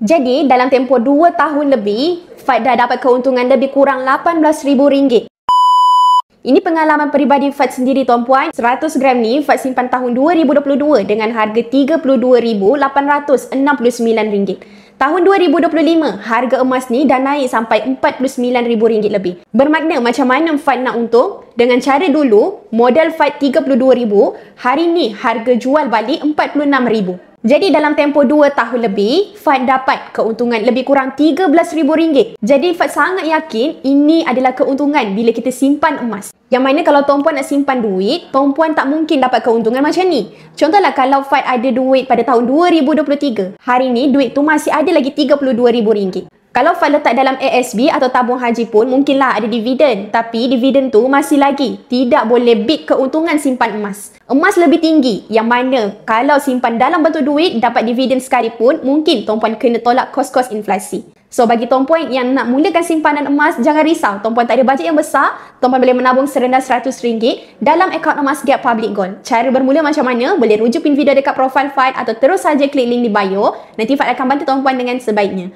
Jadi, dalam tempoh 2 tahun lebih, Fad dah dapat keuntungan lebih kurang RM18,000. Ini pengalaman peribadi Fad sendiri tuan-puan. 100 gram ni Fad simpan tahun 2022 dengan harga RM32,869. Tahun 2025, harga emas ni dah naik sampai RM49,000 lebih. Bermakna macam mana Fad nak untung? Dengan cara dulu, modal Fad RM32,000, hari ni harga jual balik RM46,000. Jadi dalam tempoh 2 tahun lebih, Fad dapat keuntungan lebih kurang RM13,000. Jadi Fad sangat yakin ini adalah keuntungan bila kita simpan emas. Yang mana kalau tuan-puan nak simpan duit, tuan-puan tak mungkin dapat keuntungan macam ni. Contohlah kalau Fad ada duit pada tahun 2023, hari ni duit tu masih ada lagi RM32,000. Kalau Fad letak dalam ASB atau tabung haji pun mungkinlah ada dividen. Tapi dividen tu masih lagi tidak boleh beat keuntungan simpan emas. Emas lebih tinggi, yang mana kalau simpan dalam bentuk duit dapat dividen sekalipun, mungkin tuan-puan kena tolak kos-kos inflasi. So bagi tuan-puan yang nak mulakan simpanan emas, jangan risau. Tuan-puan tak ada bajet yang besar, tuan-puan boleh menabung serendah RM100 dalam akaun emas Gap Public Gold. Cara bermula macam mana? Boleh rujuk pin video dekat profil Fad atau terus saja klik link di bio. Nanti Fad akan bantu tuan-puan dengan sebaiknya.